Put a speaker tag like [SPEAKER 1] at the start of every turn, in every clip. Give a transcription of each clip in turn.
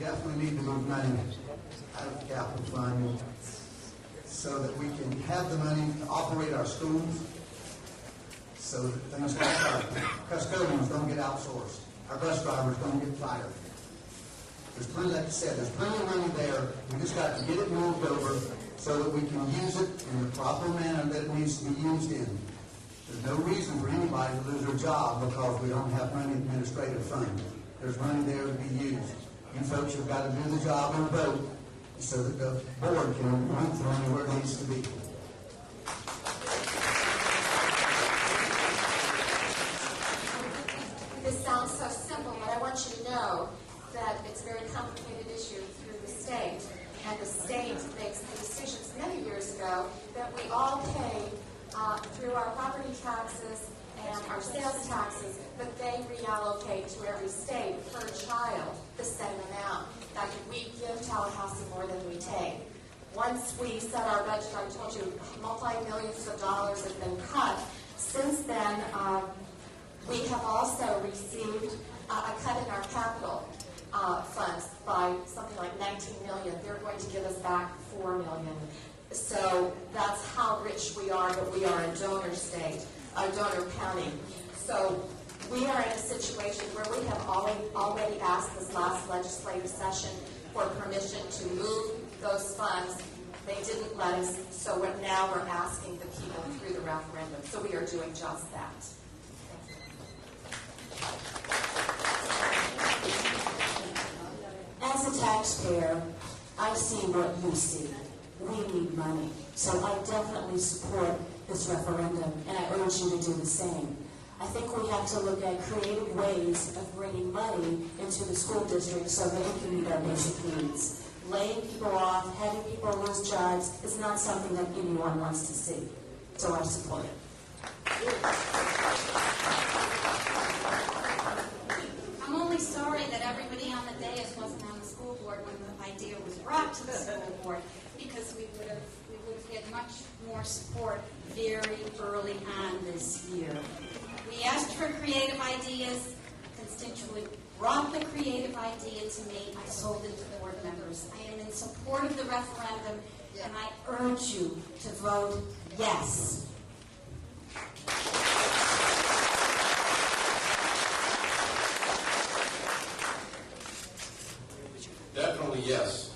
[SPEAKER 1] definitely need to move money out of the capital fund so that we can have the money to operate our schools, so that things like our custodians don't get outsourced, our bus drivers don't get fired. There's plenty, like I said, there's plenty of money there. We just got to get it moved over so that we can use it in the proper manner that it needs to be used in. There's no reason for anybody to lose their job because we don't have money in the administrative fund. There's money there to be used. You folks have got to do the job and vote so that the board can move the money where it needs to be.
[SPEAKER 2] This sounds so simple, but I want you to know that it's a very complicated issue through the state. And the state makes the decisions many years ago that we all pay through our property taxes and our sales taxes, but they reallocate to every state per child the same amount. In fact, we give Tallahassee more than we take. Once we set our budget, I told you, multi-millions of dollars have been cut. Since then, we have also received a cut in our capital funds by something like $19 million. They're going to give us back $4 million. So that's how rich we are, but we are a donor state, a donor county. So we are in a situation where we have already asked this last legislative session for permission to move those funds. They didn't let us, so now we're asking the people through the referendum. So we are doing just that.
[SPEAKER 3] As a taxpayer, I see what you see. We need money. So I definitely support this referendum, and I urge you to do the same. I think we have to look at creative ways of bringing money into the school district so that we can meet our basic needs. Laying people off, having people lose jobs is not something that anyone wants to see. So I support it.
[SPEAKER 4] I'm only sorry that everybody on the dais wasn't on the school board when the idea was brought to the school board, because we would have had much more support very early on this year. We asked for creative ideas. Constituent brought the creative idea to me. I sold it to board members. I am in support of the referendum, and I urge you to vote yes.
[SPEAKER 5] Definitely yes.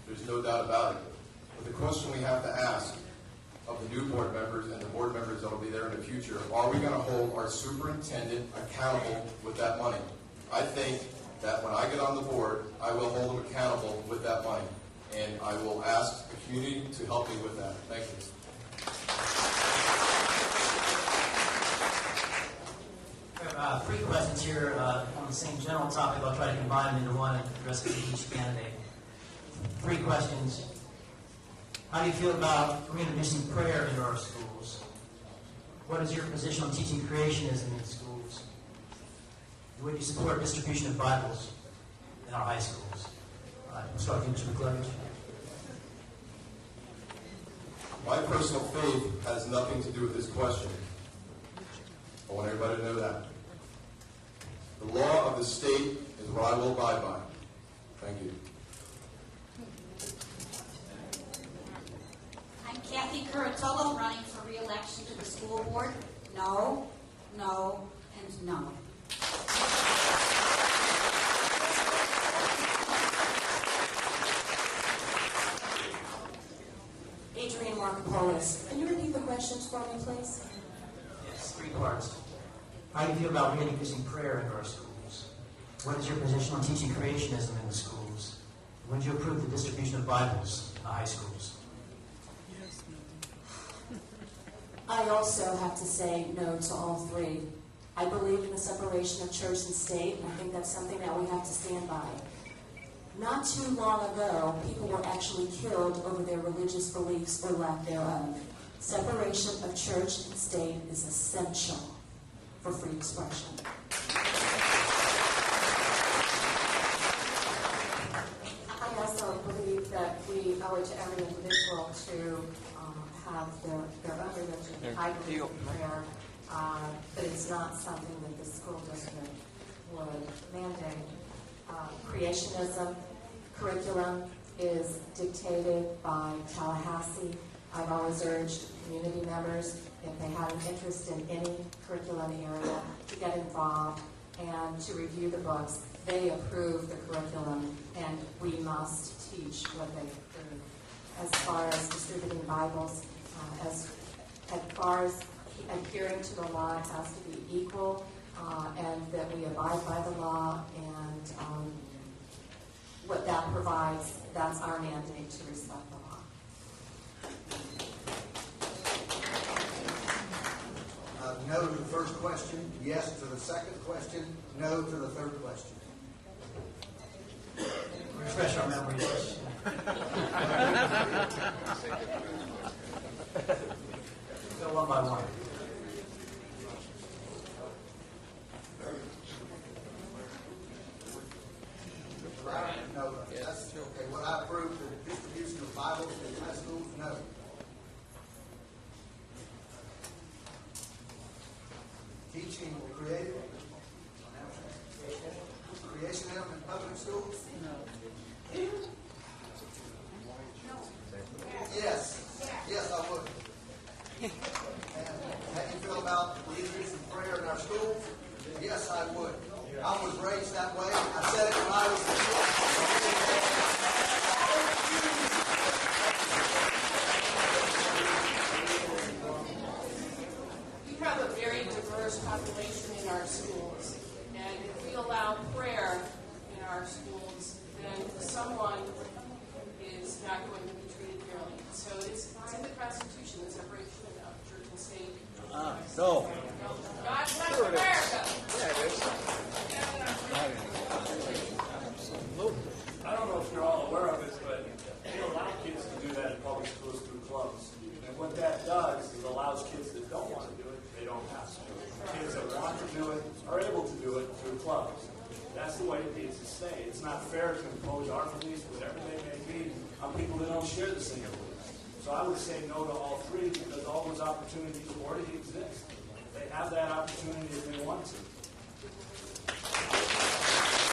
[SPEAKER 5] There's no doubt about it. But the question we have to ask of the new board members and the board members that will be there in the future, are we going to hold our superintendent accountable with that money? I think that when I get on the board, I will hold him accountable with that money. And I will ask the community to help me with that. Thank you.
[SPEAKER 6] We have 3 questions here on the same general topic. I'll try to combine them into one and address it to each candidate. 3 questions. How do you feel about reintroducing prayer into our schools? What is your position on teaching creationism in schools? Would you support distribution of Bibles in our high schools? We'll start with Mr. McCluggage.
[SPEAKER 5] My personal faith has nothing to do with this question. I want everybody to know that. The law of the state is what I will abide by. Thank you.
[SPEAKER 4] I'm Kathy Curatolo, running for re-election to the school board. No, no, and no.
[SPEAKER 3] Adrian Markopoulos. Can you repeat the questions for me, please?
[SPEAKER 6] Yes, 3 parts. How do you feel about reintroducing prayer into our schools? What is your position on teaching creationism in the schools? Would you approve the distribution of Bibles in the high schools?
[SPEAKER 3] I also have to say no to all 3. I believe in the separation of church and state, and I think that's something that we have to stand by. Not too long ago, people were actually killed over their religious beliefs or lack thereof. Separation of church and state is essential for free expression.
[SPEAKER 2] I also believe that we owe it to every individual to have their own religion. I believe in prayer, but it's not something that the school district would mandate. Creationism
[SPEAKER 3] Curriculum is dictated by Tallahassee. I've always urged community members, if they have an interest in any curriculum area, to get involved and to review the books. They approve the curriculum, and we must teach what they approve. As far as distributing Bibles, as far as adhering to the law, it has to be equal, and that we abide by the law, and what that provides, that's our mandate, to respect the law.
[SPEAKER 1] No to the first question, yes to the second question, no to the third question.
[SPEAKER 6] Refresh our memories. Go one by one.
[SPEAKER 1] No, that's okay. What I approve, the distribution of Bibles in high schools, no. Teaching creative, creationism in public schools? No. Yes. Yes, I would. And how do you feel about the increase in prayer in our schools? Yes, I would. I was raised that way. I said it when I was a
[SPEAKER 7] We have a very diverse population in our schools, and if we allow prayer in our schools, then someone is not going to be treated fairly. So it's in the Constitution, the separation of church and state.
[SPEAKER 8] No.
[SPEAKER 7] God bless America.
[SPEAKER 9] I don't know if you're all aware of this, but they allow kids to do that in public schools through clubs. And what that does is allows kids that don't want to do it, they don't have to do it. Kids that want to do it are able to do it through clubs. That's the way it needs to stay. It's not fair to impose our beliefs, whatever they may be, on people that don't share the same beliefs. So I would say no to all three because all those opportunities already exist. They have that opportunity if they want to.